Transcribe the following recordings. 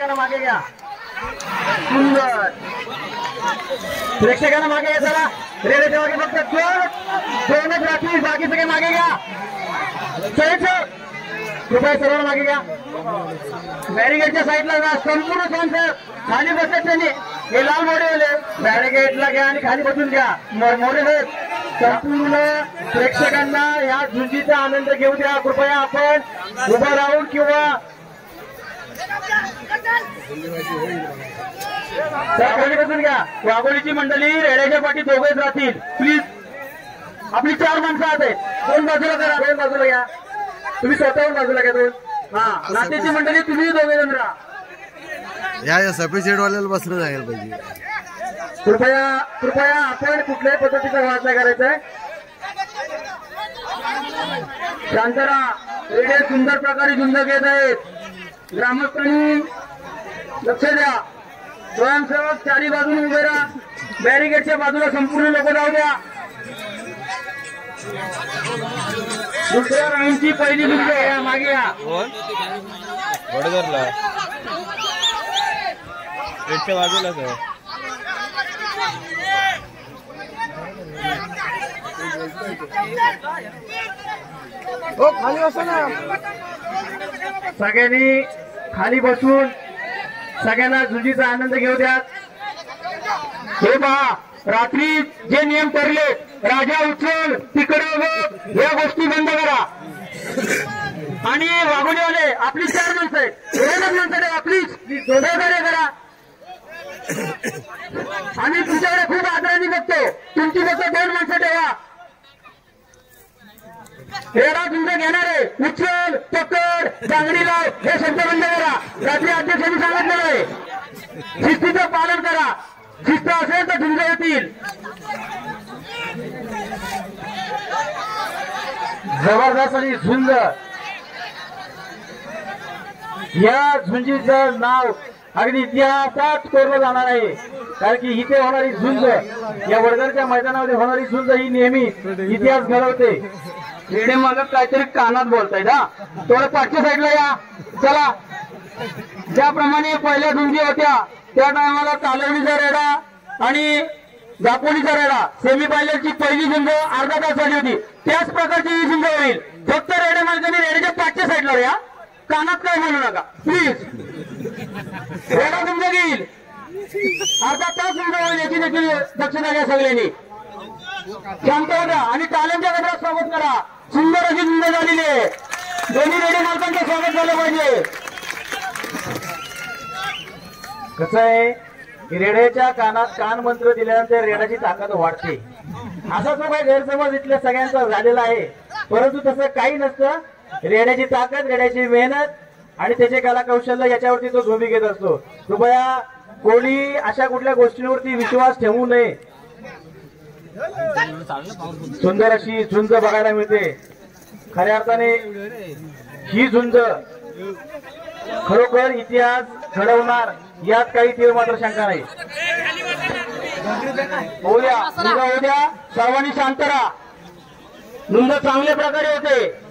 प्रेक्षकांना मागे घ्या. सुंदर प्रेक्षकांना मागे घ्या. चला रेड्याच्या मागे फक्त दोनच राहतील, बाकी सगळे मागे घ्या. कृपया सर्वांना मागे घ्या. बॅरिगेटच्या साईडला जा. संपूर्ण स्पॉन्सर खाली बसत त्यांनी हे लाल मोडेले बॅरिगेटला घ्या आणि खाली बसून घ्या. मोडे संपूर्ण प्रेक्षकांना या झुंजीचा आनंद घेऊ द्या. कृपया आपण उभं राहून किंवा खाली बसून घ्या. वाघोलीची मंडळी रेड्याच्या पाठी दोघेच राहतील. प्लीज आपली 4 माणसं आहेत. दोन बाजूला करा, दोन बाजूला घ्या. तुम्ही स्वतःहून बाजूला घ्या. दोन नातेची मंडळी तुम्ही दोघे जण राहा. या सफेद वाल्याला बसलं जायला पाहिजे. कृपया आपण कुठल्याही पद्धतीचा वाद नाही करायचा आहे. शांत राहा. रेडे सुंदर प्रकारे झुंज घेत आहेत. ग्रामस्थांनी लक्ष द्या. स्वयंसेवक चारी बाजूने उभे राहा. बॅरिगेटच्या बाजूला संपूर्ण लोक जाऊ द्या. दुसऱ्या राऊंडची पहिली झुंज या मागे या. वडगरला रेडच्या बाजूला खाली बसा ना. सगळ्यांनी खाली बसून सगळ्यांना झुंजीचा आनंद घेऊ द्या. हे पहा, रात्री जे नियम ठरले, राजा उचल तिकडे बघ, या गोष्टी बंद करा. आणि वाघोलीवाले आपली 4 माणसं आहेत. 2 माणसं आपलीच सहकार्य करा. आम्ही तुमच्याकडे खूप आदराने बघतो. तुमची फक्त 2 माणसं ठेवा. रेडा तुमचं घेणारे उचल पकड जांगडी लाव हे शब्द बंद करा. रात्री अध्यक्षांनी सांगितलेलं आहे. शिस्तीचं पालन करा. शिस्त असेल तर झुंज होतील. जबरदस्त आणि झुंज. या झुंजीचं नाव अगदी इतिहासात कोरलं जाणार आहे. कारण की इथे होणारी झुंज, या वडगरच्या मैदानामध्ये होणारी झुंज ही नेहमी इतिहास घडवते. रेडे मालक काहीतरी कानात बोलतायत. थोडं पाठच्या साईडला या. चला, ज्याप्रमाणे पहिल्या झुंजी होत्या त्या टायमाला कालवणीचा रेडा आणि दापोलीचा रेडा सेमी फायनलची पहिली झुंज अर्धा तास झाली होती. त्याच प्रकारची ही झुंज होईल. फक्त रेडे मालकांनी रेड्याच्या पाठच्या साईडला या. कानात काय बोलू नका प्लीज. रेडा झुंज घेईल. अर्धा तास झुंज होईल याची देखील दक्षता घ्या. सगळ्यांनी शांत होत्या आणि टाळ्यांच्या गजरात स्वागत करा. सुंदर अशी झुंज झालेली आहे. दोन्ही रेडे मालकांचं स्वागत झालं पाहिजे. कसं आहे, रेड्याच्या कानात कान मंत्र दिल्यानंतर रेड्याची ताकद वाढते. असा जो काही गैरसमज इथल्या सगळ्यांचा झालेला आहे. परंतु तसं काही नसतं. रेड्याची ताकद, रेड्याची मेहनत आणि त्याचे कला कौशल्य याच्यावरती तो झोंबी घेत असतो. कृपया कोणी अशा कुठल्या गोष्टींवरती विश्वास ठेवू नये. सुंदर अशी झुंज बघायला मिळते. खऱ्या अर्थाने ही झुंज खरोखर इतिहास घडवणार यात काही तीव्र मात्र शंका नाही. उद्या सर्वांनी शांत राहा. झुंज चांगल्या प्रकारे होते.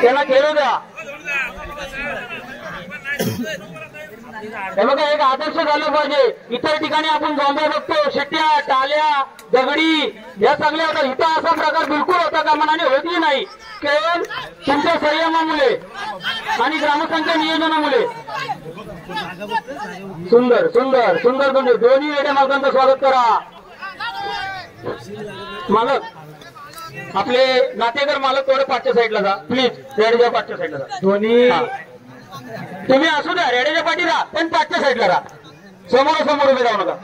त्याला खेळू द्या. हे बघा, एक आदर्श झालं पाहिजे. इतर ठिकाणी आपण जॉम्बा बघतो, शिट्ट्या टाल्या दगडी या सगळ्या होतात. इथं असा प्रकार बिलकुल होता का मनाने होतही नाही. केवळ तुमच्या संयमामुळे आणि ग्रामस्थांच्या नियोजनामुळे. सुंदर सुंदर सुंदर. दोन्ही रेड्या मालकांचं स्वागत करा. मालक आपले नातेकर मालक थोडे पाठच्या साईडला जा प्लीज. रेड्याच्या पाठच्या साईडला जा. दोन्ही तुम्ही असू द्या, रेड्याच्या पाठी राहा पण पाठच्या साईडला राहा. समोर उभे राहू नका.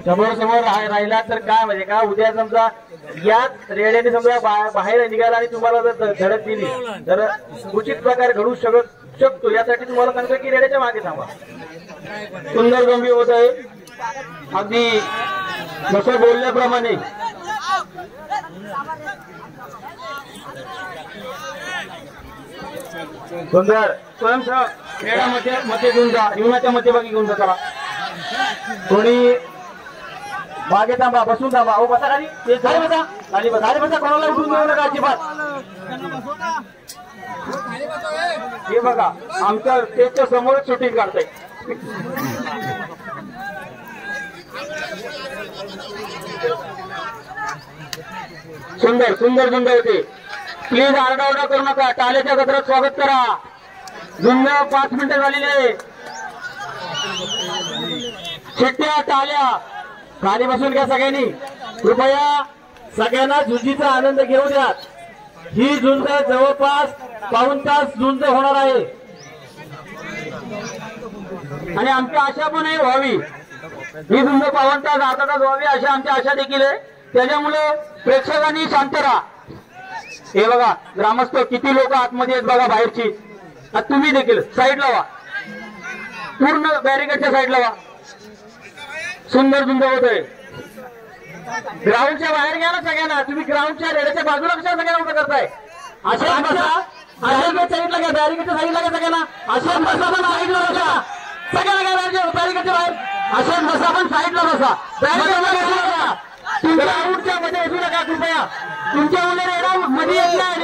समोर राहिला तर काय म्हणजे का, उद्या समजा याच रेड्याने समजा बाहेर निघाला आणि तुम्हाला जर धडक दिली तर उचित प्रकारे घडू शकतो. यासाठी तुम्हाला सांगतो की रेड्याच्या मागे थांबा. सुंदर गंभीर होत आहे. अगदी जसं बोलल्याप्रमाणे. सुंदर स्वयंसेवक रेडा मध्ये घेऊन जा. जीवनाच्या मध्यभागी घेऊन जा. चला, कोणी मागे थांबा, बसून थांबा. हो बसा खाली. खाली बसा, खाली बसा. कोणाला उठून घेऊ नका अजिबात. हे बघा आमच्या स्टेजच्या समोर शूटिंग काढताय. सुंदर सुंदर झुंज होते. प्लीज आरडाओरडा करू नका. टाळ्याच्या गजरात स्वागत करा. झुंज 5 मिनिटं झालेले. शिट्ट्या टाळ्या खाली बसून घ्या सगळ्यांनी. कृपया सगळ्यांना झुंजीचा आनंद घेऊ द्या. ही झुंज जवळपास पाऊण तास झुंज होणार आहे आणि आमची आशा पण आहे व्हावी. ही झुंज पाऊण तास अर्धा तास व्हावी अशी आमची आशा देखील आहे. त्याच्यामुळे प्रेक्षकांनी शांत राहा. हे बघा ग्रामस्थ किती लोक आतमध्ये आहेत बघा बाहेरची. तुम्ही देखील साईडला व्हा. पूर्ण बॅरिकेडच्या साईडला व्हा. सुंदर झुंज होत आहे. ग्राउंडच्या बाहेर घ्या ना सगळ्यांना. तुम्ही ग्राउंडच्या रेड्याच्या बाजूला कशा सगळ्यांना उभं करताय. अशा साईडला घ्या. बॅरिकेडच्या साईडला घ्या सगळ्यांना. अशा बसा पण साईडला बसा. सगळ्यांना बॅरिकेडच्या बाहेर. अशा बसा पण साईडला बसा. तुमच्या ग्राउंडच्या मध्ये बसू नका कृपया. तुमच्या मुले रेडा मध्ये येत नाही.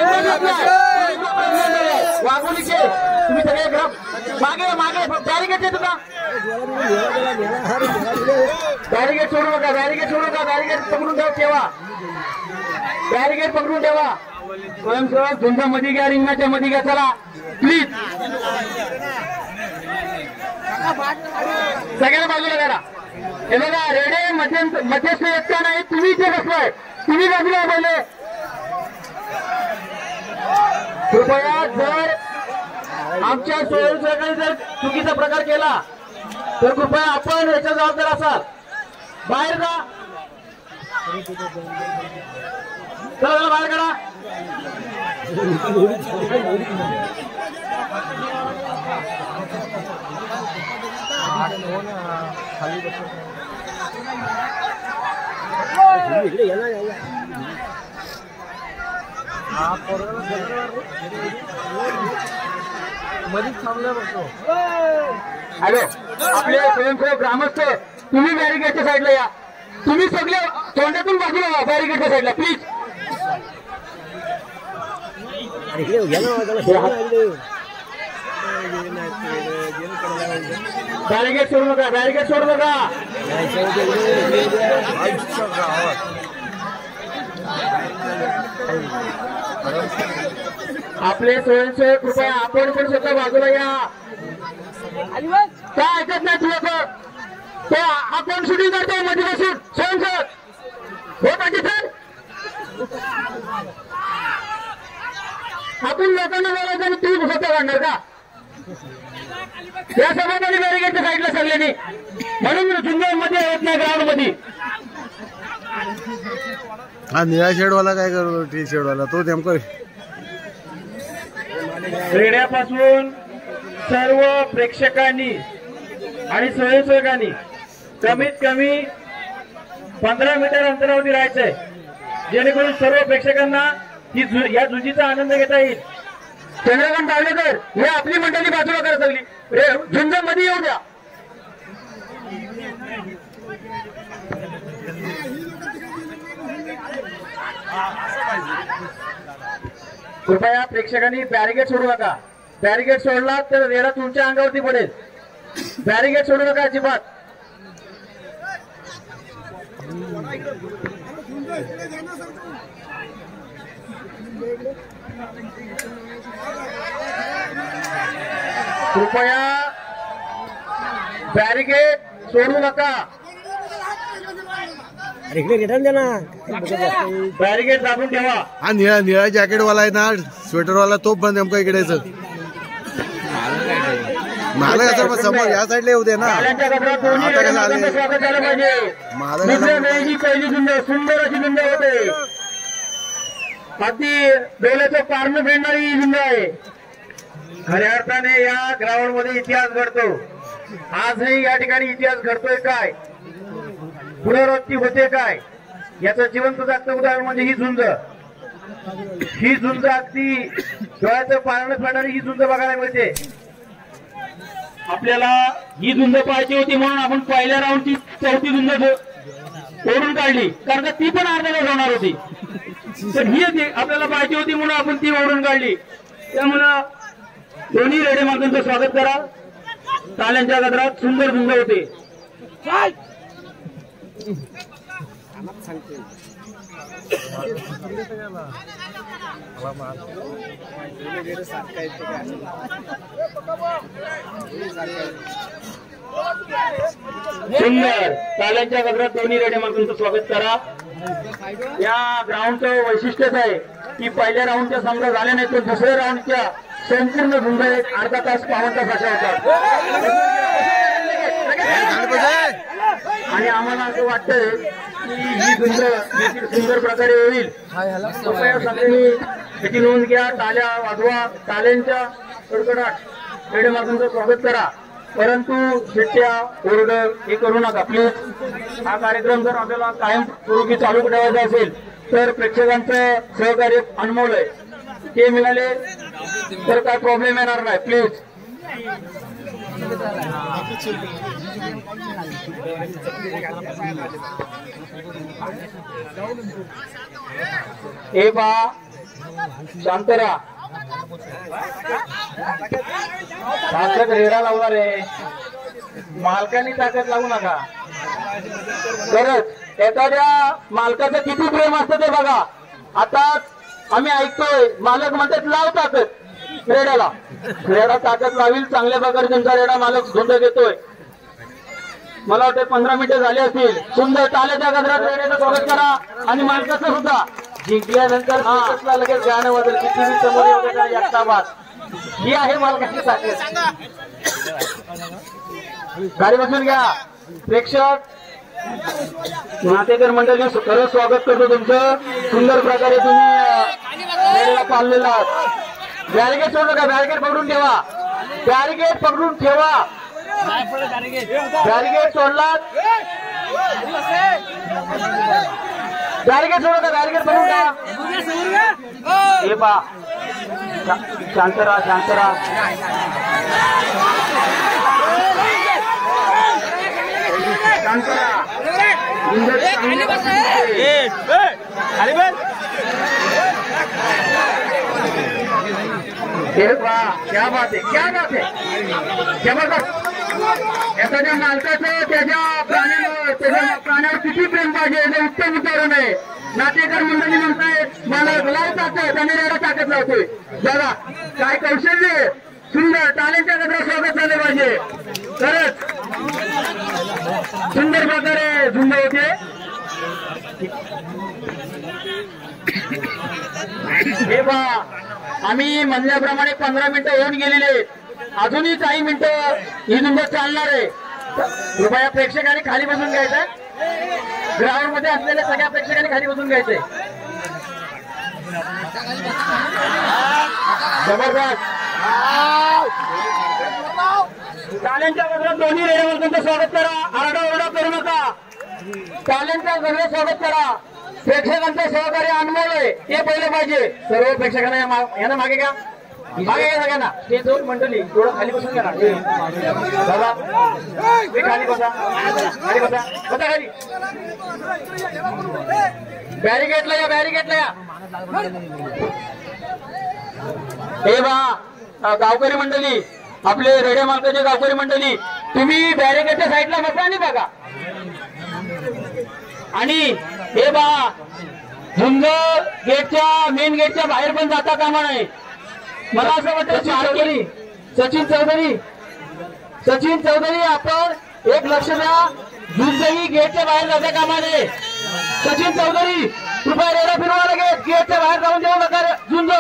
वाघोलीचे तुम्ही सगळे मागे मागे बॅरिकेडचे तुला बॅरिकेड सोडू नका. बॅरिकेड सोडू नका. बॅरिकेड पकडून ठेवा. बॅरिकेड पकडून ठेवा. स्वयंसेवक झुंजा मध्ये घ्या. रिंगणाच्या मध्ये घ्या. चला प्लीज सगळ्यांना बाजूला करा. हे बघा रेडे मध्यस्थ एकटा नाही. तुम्ही इथे बसलाय. तुम्ही बाजूला पहिले. कृपया जर आमच्या स्वयंसेवकांनी जर चुकीचा प्रकार केला तर कृपया आपण याच्या जबाबदार असाल. बाहेर जा. चला बाहेर करा. हॅलो आपले स्वयंसेवक ग्रामस्थ तुम्ही बॅरिकेडच्या साईडला या. तुम्ही सगळे तोंडातून बाजूला व्हा. बॅरिकेडच्या साईडला प्लीज. बॅरिकेड सोडू नका. बॅरिकेड सोडू नका. आपले स्वयंसेवक कृपया आपण पण स्वतः बाजूला या. काय ऐकत नाही तुला तो आपण शूटिंग करतो मध्ये बसून. स्वयंसेवक हो पाहिजे सर. आपण लोकांना बोलायचं आणि तुम्ही स्वतः काढणार का. या सभापती बॅरिकेडच्या साईडला सगळ्यांनी म्हणून झुंजामध्ये येत नाही ग्राउंड मध्ये. हा निळा शेडवाला काय करतो. टी शेडवाला तो नेमकं रेड्यापासून सर्व प्रेक्षकांनी आणि स्वयंसेवकांनी कमीत कमी 15 मीटर अंतरावरती राहायचंय जेणेकरून सर्व प्रेक्षकांना या झुंजीचा आनंद घेता येईल. चंद्रकांत दावलेकर हे आपली मंडळी बाजूला करत लागली. झुंज मध्ये येऊ द्या. कृपया प्रेक्षकांनी बॅरिकेड सोडू नका. बॅरिकेड सोडला तर रेडा तुमच्या अंगावरती पडेल. बॅरिकेड सोडू नका अजिबात. कृपया बॅरिकेड सोडू नका. बॅरिकेड दाबून ठेवा. हा निळा जॅकेटवाला आहे ना स्वेटरवाला तो पण नेमका इकडे मला कसं समोर या साईडला येऊ दे ना. आता कसं आले स्वागत झालं पाहिजे. पहिली सुंदर सुंदर अशी झुंज होते. अगदी डोळ्याचं पारणं फेडणारी ही झुंज आहे. खऱ्या अर्थाने या ग्राउंड मध्ये इतिहास घडतो. आजही या ठिकाणी इतिहास घडतोय काय पुनरावृत्ती होते काय याचं जिवंत जागतं उदाहरण म्हणजे ही झुंज. ही झुंज अगदी डोळ्याचं पारणं फेडणारी ही झुंज बघायला मिळते. आपल्याला ही झुंज पाहायची होती म्हणून आपण पहिल्या राऊंडची चौथी झुंज ओढून काढली कारण का ती पण अर्धा तास होणार होती. तर ही आपल्याला पाहायची होती म्हणून आपण ती ओढून काढली. त्यामुळं दोन्ही रेडे मार्गांचं स्वागत करा. टाळ्यांच्या गजरात सुंदर झुंज होते. सुंदर टाळ्यांच्या गजरात दोन्ही रेडे मार्गांचं स्वागत करा. या ग्राउंडचं वैशिष्ट्यच आहे की पहिल्या राऊंडच्या संघ झाल्या नाही तर दुसऱ्या राऊंडच्या संपूर्ण झुंज एक अर्धा तास 5 तास अशा होतात. आणि आम्हाला असं वाटतंय की ही झुंज सुंदर प्रकारे होईल. कृपया सगळ्यांनी त्याची नोंद घ्या. टाळ्या वाजवा. टाळ्यांच्या कडकडाट रेडे मार्गांचं स्वागत करा. परंतु शिट्ट्या ओरड हे करू नका प्लीज. हा कार्यक्रम जर आपल्याला कायम स्वरूपी चालू ठेवायचा असेल तर प्रेक्षकांचं सहकार्य अनमोल आहे. ते मिळाले तर काय प्रॉब्लेम येणार नाही प्लीज. हे बा शांत राहा. ताकद रेडा लावणार आहे. मालकांनी ताकद लावू नका. खरंच एखाद्या मालकाचं किती प्रेम असतं ते बघा. आता आम्ही ऐकतोय मालक म्हणतात लाव ताकद रेड्याला. रेडा ताकद लावील. चांगल्या प्रकारे तुमचा रेडा मालक झुंज घेतोय. मला वाटतं 15 मिनिटं झाली असतील. सुंदर टाळ्याच्या गजरात रेड्याचं स्वागत करा. आणि मालकाचं सुद्धा. जिंकल्यानंतर लगेच गाणं वाजल की टीव्ही समोर एकटा बाद. ही आहे मालकाची ताकद. गाडी बसून घ्या. प्रेक्षक नातेकर मंडळी खरंच स्वागत करतो तुमचं. सुंदर प्रकारे तुम्ही पाळलेला आहात. बॅरिकेड सोडू नका. बॅरिकेड पकडून ठेवा. बॅरिकेड पकडून ठेवा. बॅरिकेड सोडलात. बॅरिकेड सोडू नका. बॅरिकेड पकडून ठेवा. हे पा शांत राहा. शांत राहा. शांत राहा. क्या बात आहे. क्या बात आहे. जबरदस्त. एखाद्या मालकाचं त्याच्या प्राण्यावर किती प्रेम पाहिजे हे उत्तम उदाहरण आहे. नातेकर मंडळी म्हणतायत मला लावतात त्याने रेडा ताकद लावतोय. बघा काय कौशल्य. सुंदर टाळ्यांच्या गजरात स्वागत झाले पाहिजे. खरंच सुंदर प्रकारे झुंज होते. हे बा आम्ही म्हणल्याप्रमाणे 15 मिनिटं होऊन गेलेले. अजूनही काही मिनिटं ही झुंज चालणार आहे. कृपया प्रेक्षकांनी खाली बसून घ्यायचंय. ग्राउंड मध्ये असलेल्या सगळ्या प्रेक्षकांनी खाली बसून घ्यायचंय. जबरदस्त. टाळ्यांच्या गजरात दोन्ही रेड्यावर स्वागत करा. आरडाओरडा करू नका. टाळ्यांच्या गजरात स्वागत करा. प्रेक्षकांचं सहकार्य अनमोल आहे. ते पहिलं पाहिजे. सर्व प्रेक्षकांना यांना मागे घ्या. मागे घ्या सगळ्यांना. ते दोन मंडळी थोडं खाली बसून घ्या ना. बघा खाली बसा. खाली बसा. बसा खाली. बॅरिकेडला या. बॅरिकेडला या. हे बा गावकरी मंडळी आपले रेड्या मालकाचे गावकरी मंडळी तुम्ही बॅरिकेडच्या साईडला बसा आणि बघा. आणि हे बा झुंज गेटच्या मेन गेटच्या बाहेर पण जाता कामा नये. मला असं वाटतं सचिन चौधरी आपण एक लक्ष द्या. झुंजही गेटच्या बाहेर जाता कामा नये. सचिन चौधरी कृपया रेडा फिरवा. लगेच गेटच्या बाहेर जाऊन देऊ नका झुंज.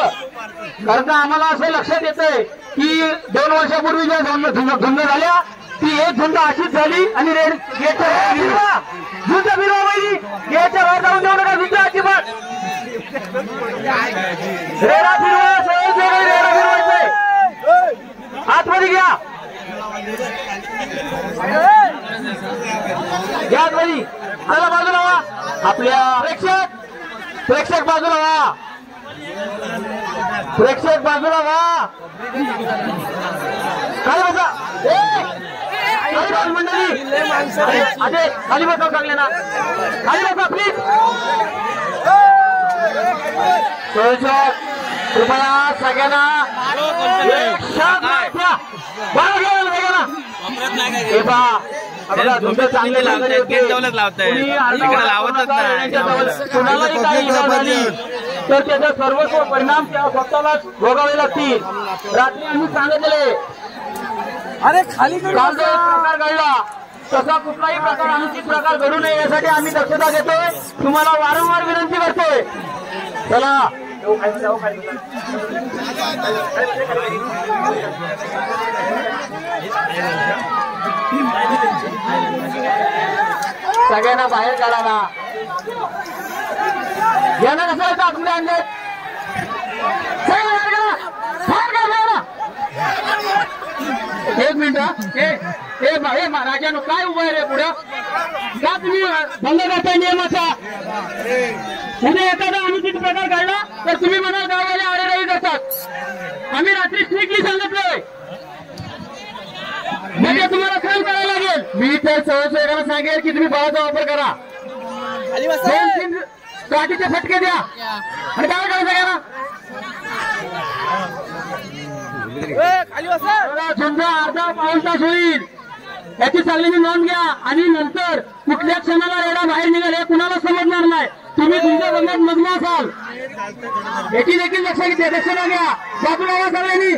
कारण का आम्हाला असं लक्षात येतंय की 2 वर्षापूर्वी ज्या झुंज झाल्या ती एक झुंज अशीच झाली आणि गेटच्या बाहेर फिरवा. झुंज फिरवा पाहिजे. गेटच्या बाहेर जाऊन देऊ नका झुंज अजिबात. रेडा फिरवा. रेडा फिरवायचंय. आतमध्ये घ्या. घ्या आतमध्ये. चला बाजूला व्हा. आपल्या प्रेक्षक बाजूला व्हा. प्रेक्षक बाजूला व्हा. खाली बसा. मंडळी अजय खाली बसा. चांगले ना खाली बसा प्लीज. कृपया सगळ्यांना चांगले लावतच नाही कुणालाही काही इजा झाली तर त्याचा सर्वस्व परिणाम त्या स्वतःला भोगावे लागतील. रात्री आम्ही सांगितले अरे खाली काल जो प्रकार घडला तसा कुठलाही प्रकार अनुचित प्रकार घडू नये यासाठी आम्ही दक्षता घेतोय. तुम्हाला वारंवार विनंती करतोय. चला सगळ्यांना बाहेर काढा ना. यांना कसं आतमध्ये आणले एक मिनिट. राजानो काय उभं आहे रे पुढं का तुम्ही भंग करताय नियमाचा. उद्या एखादा अनुचित प्रकार घडला तर तुम्ही म्हणाल गावाले आरेराही करतात. आम्ही रात्री स्ट्रिक्टली सांगितलंय म्हणजे तुम्हाला काम करायला लागेल. मी तर सहसेवकांना सांगेल की तुम्ही बळाचा वापर करा. 2-3 काठीचे फटके द्या आणि काय करा सगळ्यांना. समजा अर्धा पाऊण तास होईल याची सगळ्यांनी नोंद घ्या आणि नंतर कुठल्या क्षणाला रेडा बाहेर निघाल हे कुणाला समजणार नाही. तुम्ही तुमच्या बंगात मग्न असाल याची देखील दक्षता घ्या. बाजूला या सगळ्यांनी.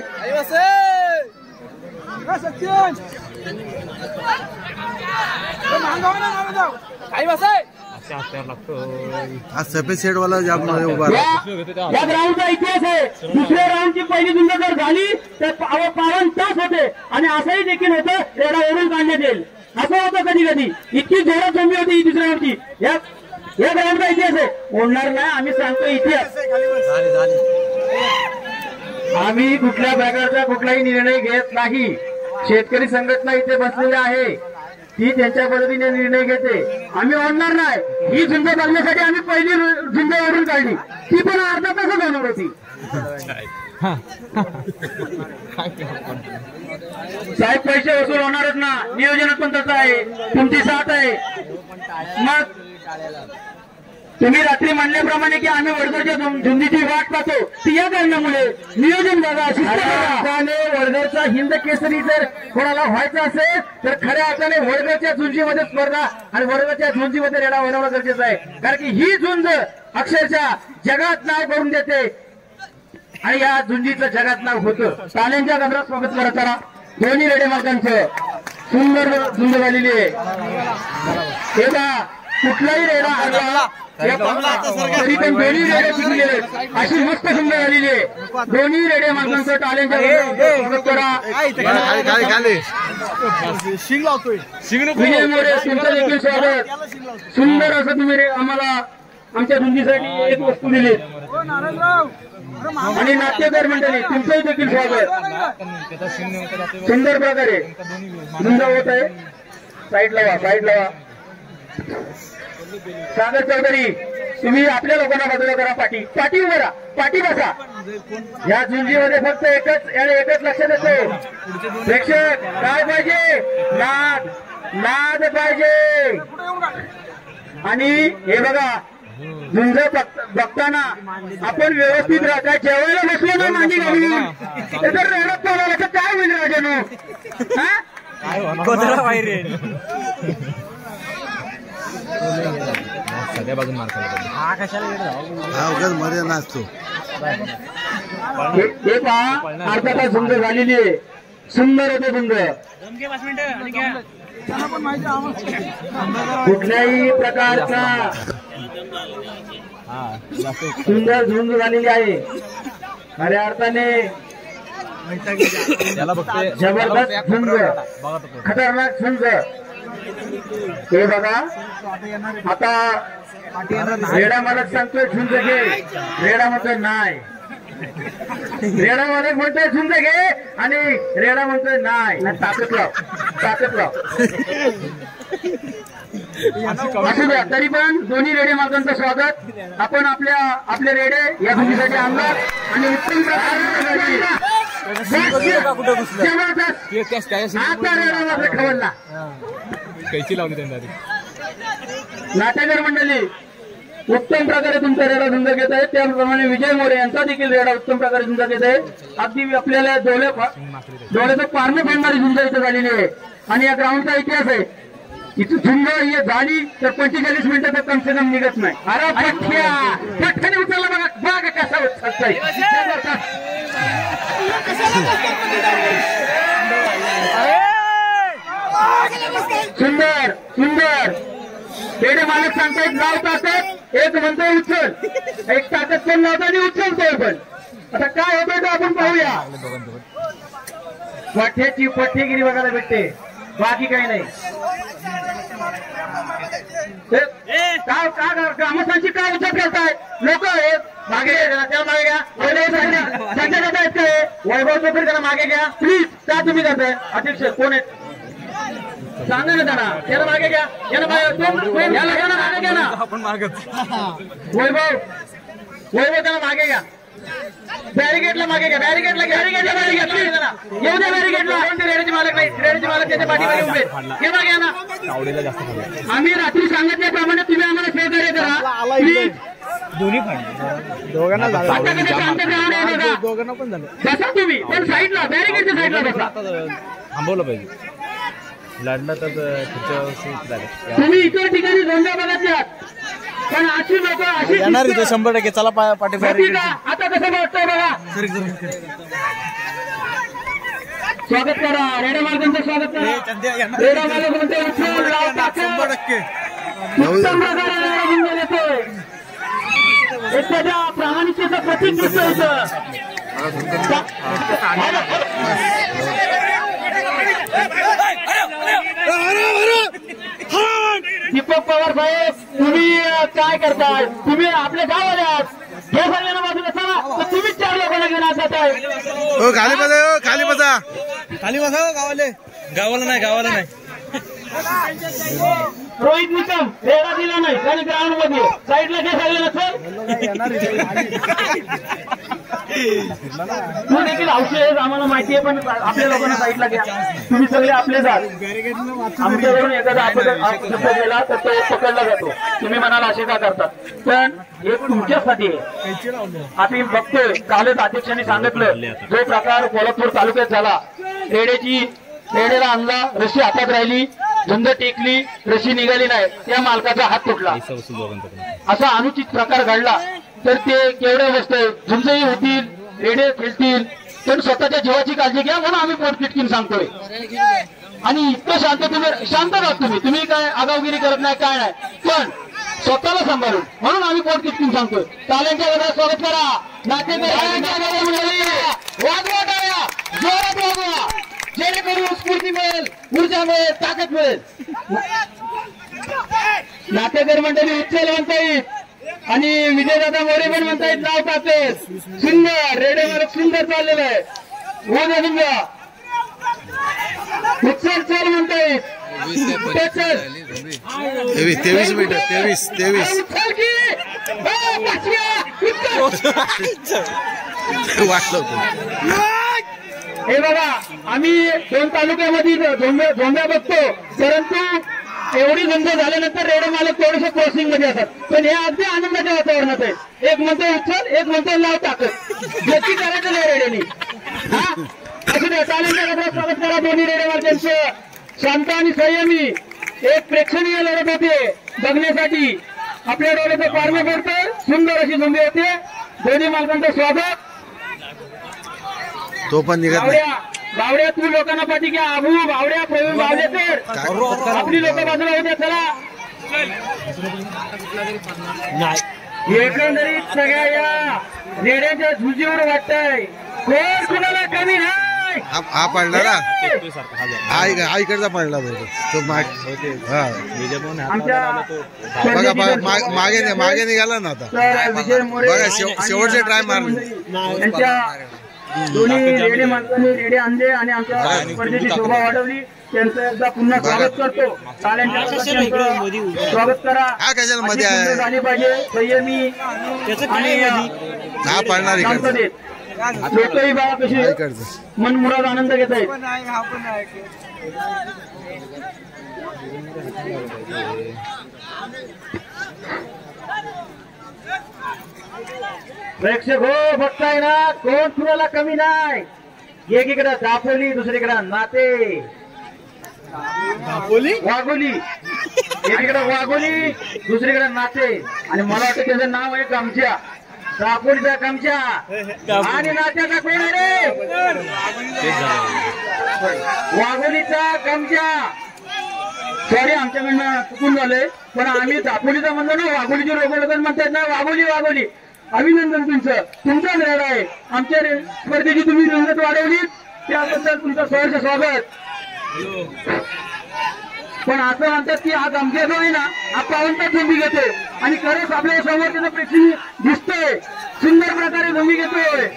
आज सफेद शेड वाला उभा या ग्राउंडचा इतिहास आहे. दुसऱ्या राऊंडची पहिली झुंज जर झाली तर 52 तास होते आणि असंही देखील होतं रेडा ओढून काढण्यात येईल. असं होतं कधी कधी. इतकी जोरात जमली होती ही दुसऱ्या राऊंडची. या ग्राउंडचा इतिहास आहे. ओढणार नाही आम्ही सांगतो इतिहास. आम्ही कुठल्या प्रकारचा कुठलाही निर्णय घेत नाही. शेतकरी संघटना इथे बसलेली आहे ती त्यांच्या पद्धतीने निर्णय घेते. आम्ही ओढणार नाही. ही झुंज बघण्यासाठी आम्ही पहिली झुंज ओढून काढली ती पण अर्धा तासच होणार होती. साहेब पैसे वसूल होणारच ना. नियोजन पण तसं आहे. तुमची साथ आहे. मग तुम्ही रात्री म्हणल्याप्रमाणे की आम्ही वडगरच्या झुंजीची वाट पाहतो ती या कारणामुळे नियोजन बघा. वडगरचा हिंद केसरी जर कोणाला व्हायचं असेल तर खऱ्या अर्थाने वडगरच्या झुंजीमध्ये स्पर्धा आणि वडगरच्या झुंजीमध्ये रेडा होणं गरजेचं आहे. कारण की ही झुंज अक्षरशः जगात नाव करून देते आणि या झुंजीचं जगात नाव होतं. ताल्यांच्या गजरात स्वागत करा. करा दोन्ही रेडे मालकांचं सुंदर झुंज झालेली आहे. हे पहा कुठलाही रेडा आला तरी पण दोन्ही रेडे शिकलेले अशी मस्त सुंदर झालेली आहे. दोन्ही रेडे मालकांचं टाल्यांच्या स्वागत करा. विजय मोरे तुमचं देखील स्वागत. सुंदर असं तुम्ही आम्हाला आमच्या झुंजीसाठी एक वस्तू दिली आणि नाट्यकार मंडळी तुमचंही देखील स्वागत. सुंदर प्रकारे झुंज होत आहे. साईड लावा साईड लावा. सागर चौधरी तुम्ही आपल्या लोकांना बाजूला करा. पाठी उभं राहा. पाठी बसा. या झुंजीमध्ये फक्त एकच लक्षात येतो प्रेक्षक काय पाहिजे. नाद पाहिजे. आणि हे बघा झुंज बघताना आपण व्यवस्थित राहा. काय जेवायला बसलो ना मांडी घालून तर रडत चालवलं तर काय होईल राजानो. सगळ्या बाजून मार्क मध्ये नाचतो. हे पहा अर्धा तास झुंज झालेली आहे. सुंदर होते झुंज. कुठल्याही प्रकारचा सुंदर झुंज झालेली आहे. खऱ्या अर्थाने जबरदस्त झुंज खतरनाक झुंज. हे बघा आता रेडा मालक सांगतोय झुंज घे. रेडा म्हणतोय नाही. रेडा मालक म्हणतोय झुंज घे आणि रेडा म्हणतोय नाही. ताकद लाव. असू द्या. तरी पण दोन्ही रेडे मालकांचं स्वागत. आपण आपले रेडे या झुंजीसाठी आणणार आणि उत्तम प्रकारे आता रेडा मात्र खवळला. कैची लावली त्यांना. नाट्यकार मंडळी उत्तम प्रकारे तुमचा रेडा झुंज घेत आहे. त्याप्रमाणे विजय मोरे यांचा देखील रेडा उत्तम प्रकारे झुंज घेत आहे. अगदी आपल्याला डोळ्याचं पारणं फेडणारी झुंज इथं झालेली आहे. आणि या ग्राउंडचा इतिहास आहे, इथं झुंज ही झाली तर 45 मिनिटं तर कम से कम निघत नाही. अरे पठ्ठ्याने उचलला बघा, बघा कसा उचलताय. सुंदर सुंदर पेढे मालक सांगतायत लाव ताकद, एक म्हणतोय उचल, एक ताकद पण लावतो आणि उचलतोय. पण आता काय होतंय तर आपण पाहूया. पठ्ठ्याची पठ्ठेगिरी बघायला भेटते, बाकी काही नाही. ग्रामस्थांची काय विचार करताय लोक? मागे त्या मागे घ्या, संजय जात आहेत काय? वैभव चौधरी त्यांना मागे घ्या प्लीज. का तुम्ही करताय? अध्यक्ष कोण आहेत सांगा ना त्यांना, त्याला मागे घ्या, याला मागे घ्या ना. वैभव त्याला मागे घ्या, बॅरिगेटला मागे घ्या, बॅरिगेटला येऊ द्या, बॅरिगेटला. रेड्याचे मालक नाही, रेड्याचे मालक त्याच्या पाठीमागे उभे, हे मागे ना. आम्ही रात्री सांगितल्याप्रमाणे तुम्ही आम्हाला सहकार्य करा प्लीज. दोघांना पण झालं बसा तुम्ही, पण साईडला बॅरिगेटच्या साईडला बसा. थांबवलं पाहिजे, लढलं तर तुम्ही इतर ठिकाणी झोंड्या बघत आहात, पण अशी लोक अशी येणार 100%. चला पाठीबाहेर. आता कसं वाटतंय बघा. स्वागत करा, रेडा मालकांचं स्वागत करा. रेडा मालक म्हणते उत्तम प्रकारे येतोय, एक त्याच्या प्रामाणिकतेचं प्रतीक दिसतोय इथं. दीपक पवार साहेब तुम्ही काय करताय? तुम्ही आपल्या गावाला आहात, हे सगळ्यांना बाजूला चला, तर तुम्हीच 4 लोकांना घेऊन जात आहे. खाली बसा, खाली बसा, खाली बसा. गावाला नाही. रोहित निकम रेडा दिला नाही आणि ग्राउंड मध्ये साईडला घे सगळ्यांना. सर तू देखील औषध आम्हाला माहिती आहे, पण आपल्या लोकांना साईडला घ्या. तुम्ही सगळे आपले जात, आमच्याकडून एखादा शब्द गेला तर तो पकडला जातो. तुम्ही म्हणाल असे का करतात, पण हे तुमच्यासाठी आहे. आम्ही बघतोय, कालच अध्यक्षांनी सांगितलं जो प्रकार कोल्हापूर तालुक्यात झाला, रेड्याला आणला, रशी हातात राहिली, झुंज टेकली, रशी निघाली नाही, त्या मालकाचा हात तुटला, असा अनुचित प्रकार घडला. तर ते केवढे गोष्ट आहे, झुंजही होतील, रेडे खेळतील, पण स्वतःच्या जीवाची काळजी घ्या म्हणून आम्ही पोट किटकीन सांगतोय. आणि इतकं शांत राहत तुम्ही काय आगावगिरी करत नाही, काय नाही, पण स्वतःला सांभाळून म्हणून आम्ही पोट किटकीन सांगतोय. ताल्यांच्या गदात स्वागत करा, जोरात वागवा, जेणेकरून स्फूर्ती मिळेल, ऊर्जा मिळेल, ताकद मिळेल. नातेकर मंडळी उच्चल म्हणतायत आणि विजयदादा मोरे पण म्हणतायत नाव टाकले. सुंदर रेडे मालक सुंदर चाललेलं आहे. उच्चल चल म्हणतायत, 23 मिनिटं 23 वाटलं. हे बघा, आम्ही 2 तालुक्यामध्ये झोंब्या बघतो, परंतु एवढी झुंज झाल्यानंतर रेडे मालक थोडेसे क्रॉसिंग मध्ये असतात, पण हे अगदी आनंदाच्या वातावरणात आहे. एक म्हणतो उचल, एक म्हणतो लाव टाकत, गती करायचं नाही रेड्यानी. हा असू द्या, ताल्यांच्या स्वागत करा दोन्ही रेडे मालकांचं. शांत आणि संयमी एक प्रेक्षणीय लढत होते बघण्यासाठी. आपल्या डोळ्याचं पारणं पडतं, सुंदर अशी झुंबी होते. दोन्ही मालकांचं स्वागत. तो पण निघत नाही. बावड्या तू लोकांना पाठी घ्या, आबू बावड्या प्रवीण बावडेकर, आपली लोक बाजूला होत्या. चला, एकंदरीत सगळ्या या रेड्याच्या झुंजीवर वाटतंय कोण कुणाला कमी नाही. हा पडला ना, हा इकडचा पडला तो मागे निघाला ना. आता बघा शेवटचे ट्राय मारले. दोन्ही रेडे मालकांनी रेडे आणले आणि आमच्या स्पर्धेची शोभा वाढवली. त्यांचं एकदा पुन्हा स्वागत करतो. स्वागत करा. मध्ये झाली पाहिजे, संयमी आणि हा पडणार लोकही बघा कशी मनमुराद आनंद घेत आहेत. प्रेक्षक हो बघताय ना, कोण कुणाला कमी नाही. एकीकडे दापोली, दुसरीकडे नाते वाघोली, एकीकडे वाघोली, दुसरीकडे नाते. आणि मला वाटतं त्याचं नाव आहे कामच्या. दापोलीचा कामच्या आणि नात्याचा कोण आहे रे? वाघोलीचा कामच्या. सॉरी आमच्याकडनं चुकून झालंय, पण आम्ही दापोलीचा म्हणतो ना, वाघोलीचे लोक म्हणतात ना वाघोली वाघोली. अभिनंदन तुमचं, तुमचा निर्णय आहे. आमच्या स्पर्धेची तुम्ही रंगत वाढवली त्याबद्दल तुमचं सहर्ष स्वागत. पण असं म्हणतात की आज आमच्या जो आहे ना, हा पावनताच झोंबी घेतोय आणि खरंच आपल्या समोर त्याचं प्रेक्षक दिसतोय, सुंदर प्रकारे झोंबी घेतोय.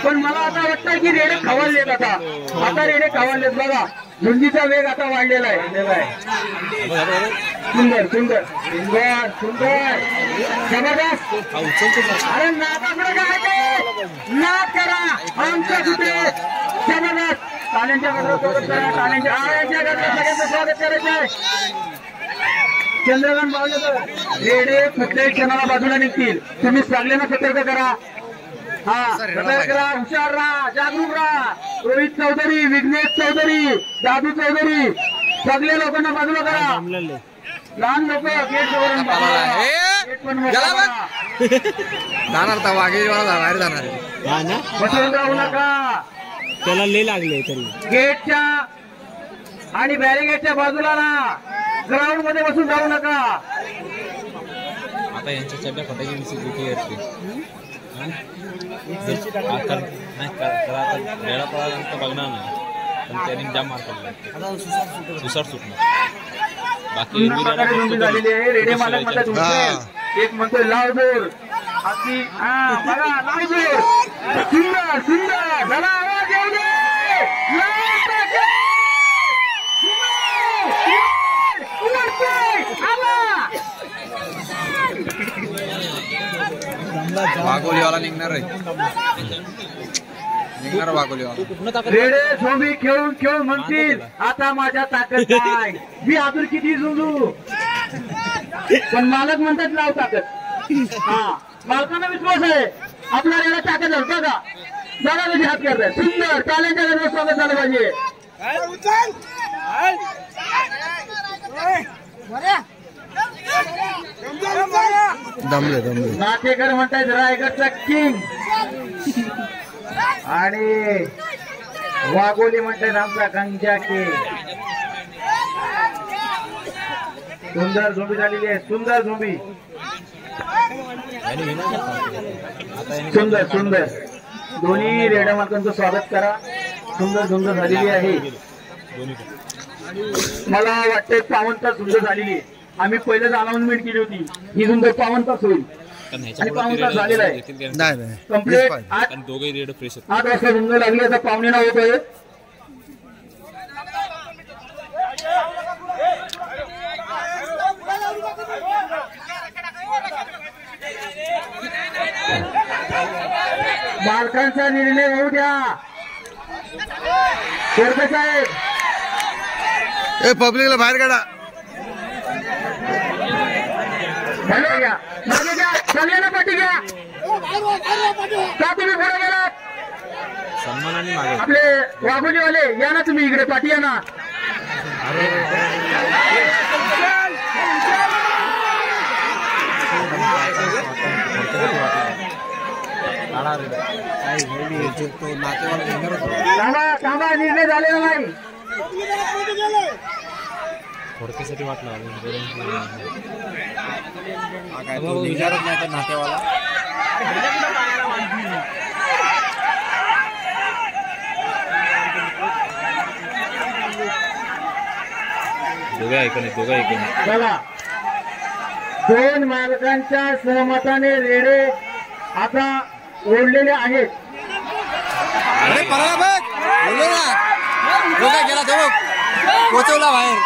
पण मला आता वाटतंय की रेडे खवळलेत. आता रेडे खवळलेत बघा. झुंजीचा वेग आता वाढलेला आहे. सुंदर सुंदर सुंदर सुंदर जबरदस्त. अरे नाकाकडे काय नाक करा आमच्या कुठे जबरदस्त. ताल्यांच्या गजरात स्वागत करा. ताल्यांच्या सगळ्यांचं स्वागत करायचं आहे. चंद्रकांत बावले रेडे कुठल्याही क्षणाला बाजूला निघतील. तुम्ही सगळ्यांना सतर्क करा. हा सतर्क करा, हुशार राहा, जागरूक राहा. रोहित चौधरी, विघ्नेश चौधरी, दादू चौधरी, सगळ्या लोकांना बाजूला करा. लहान लोक गेट वरून जाणार बाहेर जाणार बसवून राहू नका. त्याला लय लागले तरी गेटच्या आणि बॅरिगेटच्या बाजूला ना, ग्राउंड मध्ये बसून जाऊ नका. आता यांच्या चड्ड्या फटायची विसिबिलिटी असते. वेळा पळाल्यानंतर बघणार नाही, पण त्यांनी जाम मार पडला, सुसाट सुटणार. बाकी झालेली आहे. रेडे मालक म्हणतात एक म्हणतोय लाव जोर. अगदी बघा लाव जोर. सुंदर सुंदर झाला आवाज येऊ दे. वाघोलीवाला निघणार आहे. निघणार वाघोलीवाला. रेडे झोंबी खेळून खेळून म्हणतील आता माझ्या ताकद काय, मी अजून किती झुंजू. पण मालक म्हणतात लाव ताकद. हा मालकांना विश्वास आहे. आपला रेडा ताकद हलका का जरा कधी हात करताय. सुंदर टाळ्यांच्या गजरात स्वागत झालं पाहिजे. दमले नातेकर म्हणतात रायगडचा किंग आणि वाघोली म्हणतात आमचा गंजा किंग. सुंदर झोंबी झालेली आहे. सुंदर झोंबी. सुंदर सुंदर दोन्ही रेड्या मालकांचं स्वागत करा. सुंदर सुंदर झालेली आहे. मला वाटतं 52 तास सुंदर झालेली आहे. आम्ही पहिलेच अनाउन्समेंट केली होती ही सुंदर 52 तास होईल आणि 52 तास झालेला आहे. कम्प्लीट 8 वाजता सुंदर लागली. आता 8:45 होत आहे. मालकांचा निर्णय होऊ द्या. शेरपे साहेब पब्लिकला बाहेर काढा. मागे घ्या, मागे घ्या, सगळ्यांना पाठी घ्या. का तुम्ही पुढे गेलात? सन्मानाने मागे आपले वाघोलीवाले या ना, तुम्ही इकडे पाठी या ना. थांबा थांबा, निर्णय झालेला नाही. थोडक्यासाठी वाटलं विचारत नाही तर नातेवाला. दोघं ऐकून चला, 2 मालकांच्या सहमताने रेडे आता ओढलेले आहेत. अरे परवा बघ बोललो ना, गेला तो पोचवला बाहेर.